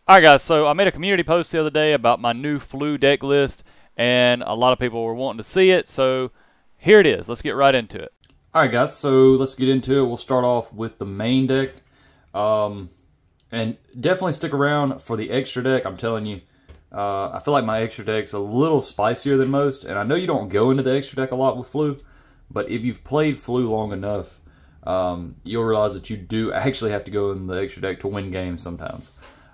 Alright guys, so I made a community post the other day about my new Flu deck list, and a lot of people were wanting to see it, so here it is. Let's get right into it. Alright guys, so let's get into it. We'll start off with the main deck. And definitely stick around for the extra deck. I'm telling you, I feel like my extra deck's a little spicier than most, and I know you don't go into the extra deck a lot with Flu, but if you've played Flu long enough, you'll realize that you do actually have to go in the extra deck to win games sometimes.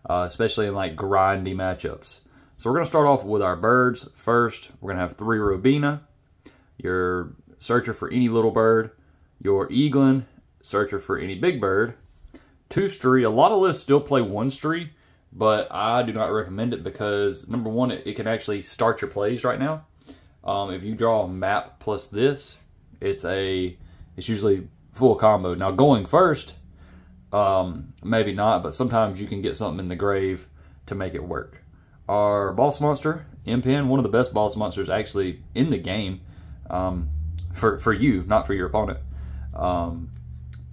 Especially in like grindy matchups. So we're going to start off with our birds first. We're going to have 3 Robina, your searcher for any little bird, your Eaglin, searcher for any big bird, 2 Stree. A lot of lists still play 1 Stree, but I do not recommend it because, number one, it can actually start your plays right now. If you draw a map plus this, it's usually full combo. Now going first, maybe not, but sometimes you can get something in the grave to make it work. Our boss monster, Impen, one of the best boss monsters actually in the game, for you, not for your opponent.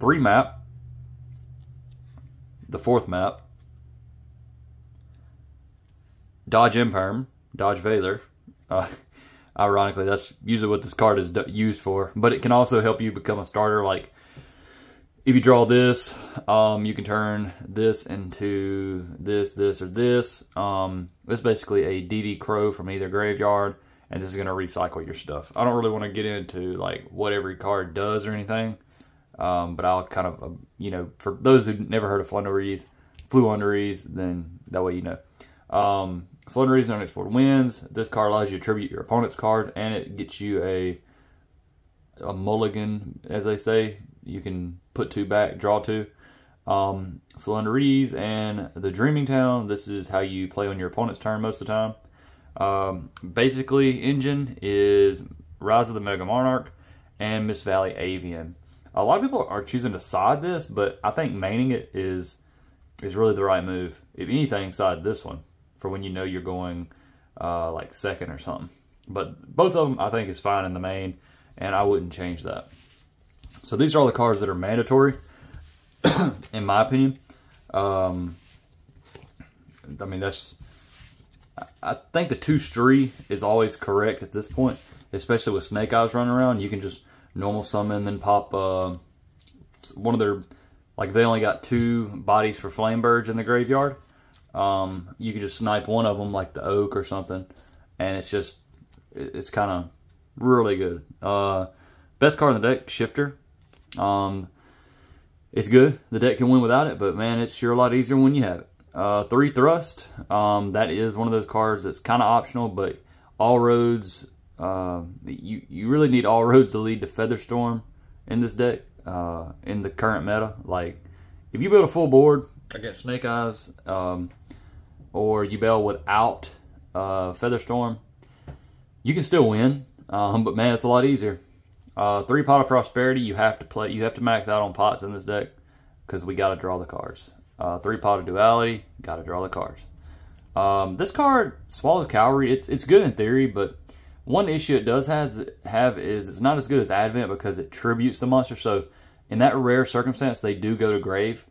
3 map, the 4th map, dodge Imperm, dodge Valor. Ironically, that's usually what this card is used for, but it can also help you become a starter. Like, if you draw this, you can turn this into this, or this. This is basically a DD Crow from either graveyard, and this is going to recycle your stuff. I don't really want to get into like what every card does or anything, but I'll kind of, for those who never heard of Floowandereeze, then that way you know. Floowandereeze unexplored wins. This card allows you to tribute your opponent's card, and it gets you a mulligan, as they say. You can put 2 back, draw 2. Floowandereeze and the Dreaming Town. This is how you play on your opponent's turn most of the time. Basically, engine is Rise of the Mega Monarch and Miss Valley Avian. A lot of people are choosing to side this, but I think maining it is really the right move. If anything, side this one for when you know you're going like second or something. But both of them I think is fine in the main, and I wouldn't change that. So these are all the cards that are mandatory, in my opinion. I mean, I think the 2 Stree is always correct at this point, especially with Snake Eyes running around. You can just normal summon, then pop one of their, like they only got 2 bodies for Flame Birds in the graveyard. You can just snipe one of them, like the Oak or something, and it's kind of really good. Best card in the deck, Shifter. It's good. The deck can win without it, but man, it's sure a lot easier when you have it. 3 Thrust. That is one of those cards that's kind of optional, but all roads, you really need all roads to lead to Featherstorm in this deck, in the current meta. Like, if you build a full board against Snake Eyes, or you bail without Featherstorm, you can still win, but man, it's a lot easier. 3 Pot of Prosperity, you have to max out on pots in this deck, because we got to draw the cards. 3 Pot of Duality, got to draw the cards. This card, Swallows Cavalry, it's good in theory, but one issue it does have is it's not as good as Advent because it tributes the monster. So in that rare circumstance, they do go to grave.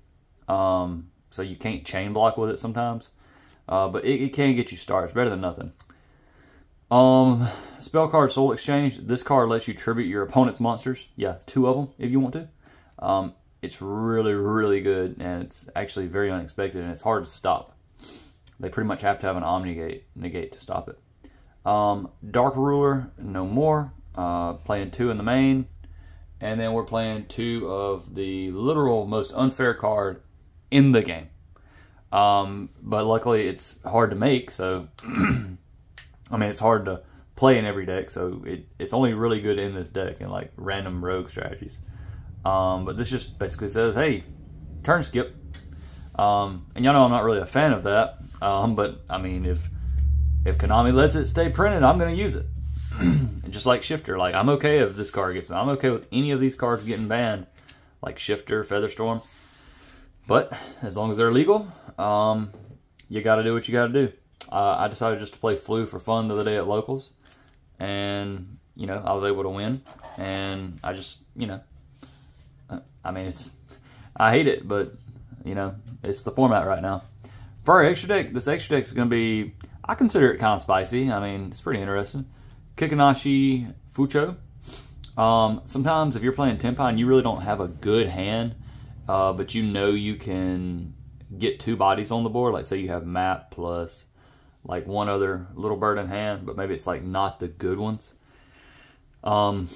So you can't chain block with it sometimes. But it can get you started. It's better than nothing. Spell card Soul Exchange. This card lets you tribute your opponent's monsters. Yeah, 2 of them if you want to. It's really, really good, and it's actually very unexpected, and it's hard to stop. They pretty much have to have an Omni negate to stop it. Dark Ruler, no more. Playing 2 in the main, and then we're playing 2 of the literal most unfair card in the game. But luckily it's hard to make, so I mean, it's hard to play in every deck, so it's only really good in this deck and like random rogue strategies. But this just basically says, hey, turn skip. And y'all know I'm not really a fan of that. But I mean, if Konami lets it stay printed, I'm going to use it. Just like Shifter. Like, I'm okay if this card gets banned. I'm okay with any of these cards getting banned, like Shifter, Featherstorm. But as long as they're legal, you got to do what you got to do. I decided just to play Flu for fun the other day at locals, and I was able to win. And I just, I mean, I hate it, but it's the format right now. For our extra deck, this extra deck is going to be, I consider it kind of spicy. I mean, it's pretty interesting. Kikanashi Fucho. Sometimes if you're playing Tenpai and you really don't have a good hand, but you know you can get 2 bodies on the board, like say you have map plus like one other little bird in hand, but maybe it's like not the good ones. You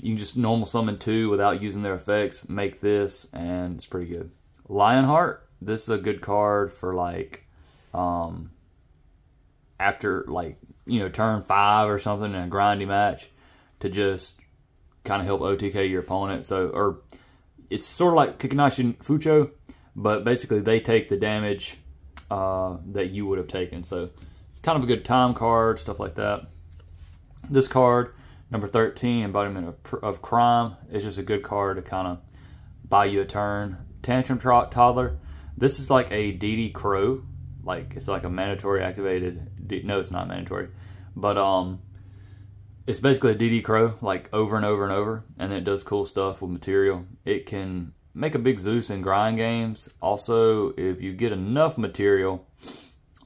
can just normal summon 2 without using their effects, make this, and it's pretty good. Lionheart, this is a good card for like, after like, you know, turn 5 or something in a grindy match to just kind of help OTK your opponent. So, or it's sort of like Kikanashi Fucho, but basically they take the damage that you would have taken. So it's kind of a good time card, stuff like that. This card, number 13, Embodiment of Crime, is just a good card to kind of buy you a turn. Tantrum Toddler, this is like a DD Crow. Like, it's like a mandatory activated, no, it's not mandatory, but it's basically a DD Crow, like over and over and over, and it does cool stuff with material. It can make a big Zeus in grind games. Also, if you get enough material,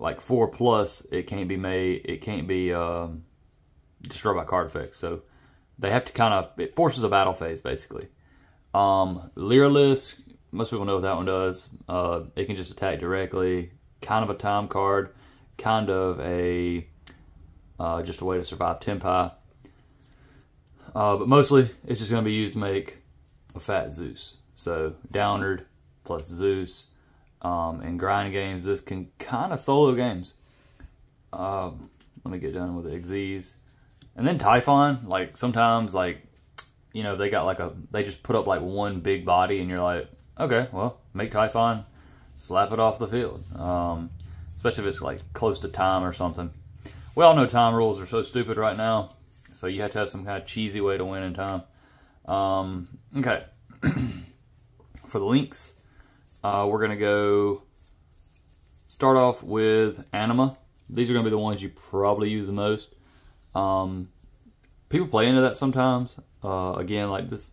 like 4+, it can't be destroyed by card effects. So they have to kind of, it forces a battle phase basically. Lyralisk, most people know what that one does. It can just attack directly. Kind of a time card, kind of a just a way to survive Tenpai. But mostly it's just going to be used to make a fat Zeus. So Downard plus Zeus. In grind games, this can kind of solo games. Let me get done with the Xyz. And then Typhon, like sometimes, like, you know, they got like they just put up like one big body and you're like, okay, well, make Typhon, slap it off the field. Especially if it's like close to time or something. We all know time rules are so stupid right now, so you have to have some kind of cheesy way to win in time. Okay. For the links, we're going to go start off with Anima. These are going to be the ones you probably use the most. People play into that sometimes. Again, like this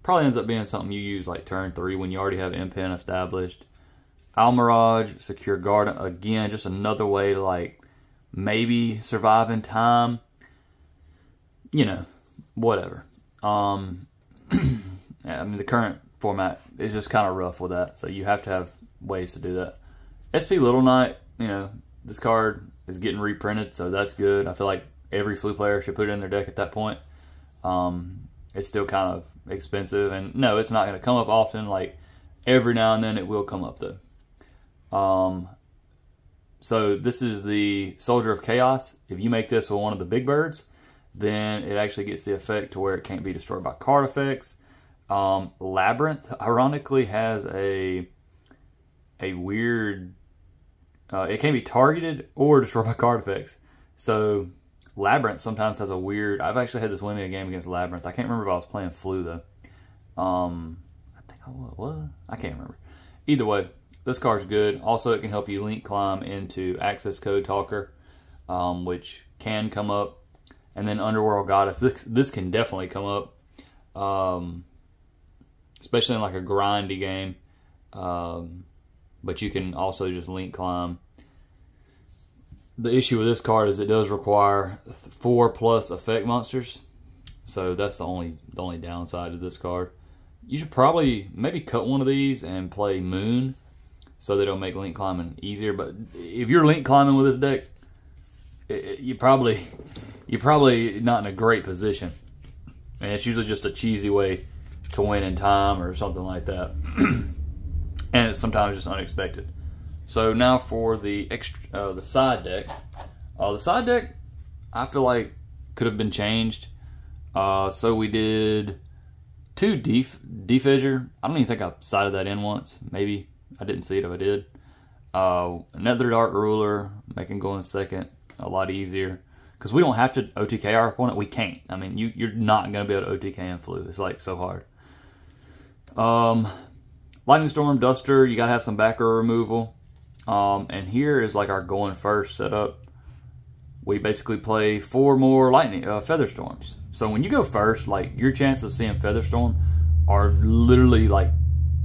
probably ends up being something you use like turn 3 when you already have Impen established. Almirage, Secure Garden, again, just another way to like maybe survive in time. You know, whatever. Yeah, I mean, the current format is just kind of rough with that, so you have to have ways to do that. SP Little Knight, you know, this card is getting reprinted, so that's good. I feel like every Floo player should put it in their deck at that point. It's still kind of expensive, and no, it's not going to come up often. Like, every now and then it will come up, though. So this is the Soldier of Chaos. If you make this with one of the big birds, then it actually gets the effect to where it can't be destroyed by card effects. Labyrinth, ironically, has a weird, it can be targeted or destroyed by card effects. So Labyrinth sometimes has a weird, I've actually had this win me a game against Labyrinth. I can't remember if I was playing Floo though. I think I was. I can't remember. Either way, this card's good. Also, it can help you link climb into Access Code Talker, which can come up. And then Underworld Goddess. This can definitely come up, especially in like a grindy game. But you can also just link climb. The issue with this card is it does require 4+ effect monsters, so that's the only downside of this card. You should probably maybe cut one of these and play Moon, so they don't make link climbing easier. But if you're link climbing with this deck, you're probably not in a great position, and it's usually just a cheesy way to win in time or something like that. And it's sometimes just unexpected. So now for the the side deck. The side deck, I feel like could have been changed. So we did 2 Defissure. I don't even think I sided that in once. Maybe I didn't see it if I did. Nether Dark Ruler, making going second a lot easier. Because we don't have to OTK our opponent. We can't. I mean, you're not going to be able to OTK and Floo. It's like so hard. Lightning Storm, Duster, you got to have some back row removal. And here is like our going first setup. We basically play 4 more Feather Storms. So when you go first, like your chances of seeing Feather Storm are literally like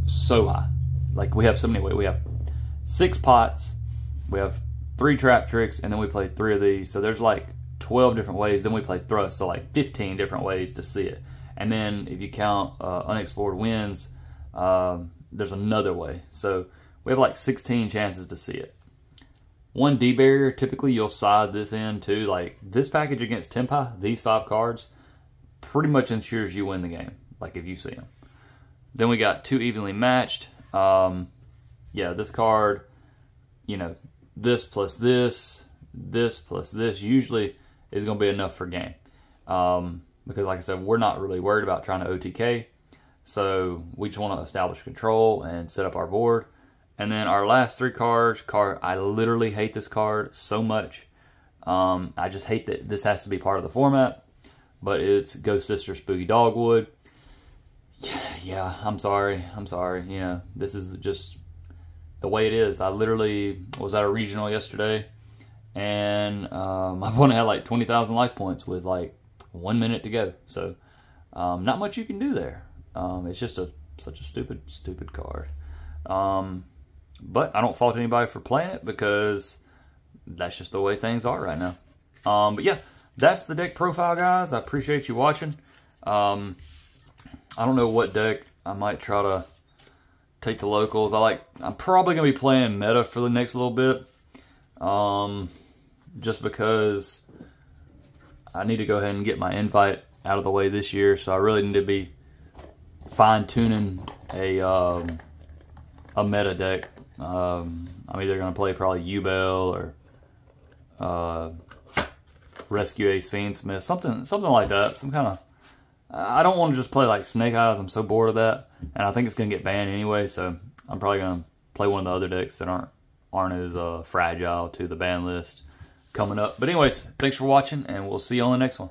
so high. Like we have so many ways. We have 6 pots. We have 3 trap tricks, and then we play 3 of these. So there's like 12 different ways. Then we play thrust, so like 15 different ways to see it. And then if you count unexplored wins, there's another way. So we have like 16 chances to see it. 1 D barrier, typically you'll side this in too. Like this package against Tempai, these 5 cards, pretty much ensures you win the game, like if you see them. Then we got 2 evenly matched. Yeah, this card, you know, this plus this, this plus this usually is going to be enough for game. Because like I said, we're not really worried about trying to OTK. So we just want to establish control and set up our board. And then our last 3 cards, I literally hate this card so much. I just hate that this has to be part of the format. But it's Ghost Sister Spooky Dogwood. Yeah, I'm sorry. You know, this is just the way it is. I literally was at a regional yesterday, and my opponent had like 20,000 life points with like 1 minute to go. So not much you can do there. It's just such a stupid card. But I don't fault anybody for playing it because that's just the way things are right now. But yeah, that's the deck profile, guys. I appreciate you watching. I don't know what deck I might try to take to locals. I'm probably gonna be playing meta for the next little bit. Just because I need to go ahead and get my invite out of the way this year, so I really need to be fine-tuning a meta deck. I'm either gonna play probably U-Bell or Rescue Ace Fiendsmith, something like that. Some kind of, I don't want to just play like Snake Eyes. I'm so bored of that, and I think it's gonna get banned anyway. So I'm probably gonna play one of the other decks that aren't as fragile to the ban list coming up. But anyways, thanks for watching, and we'll see you on the next one.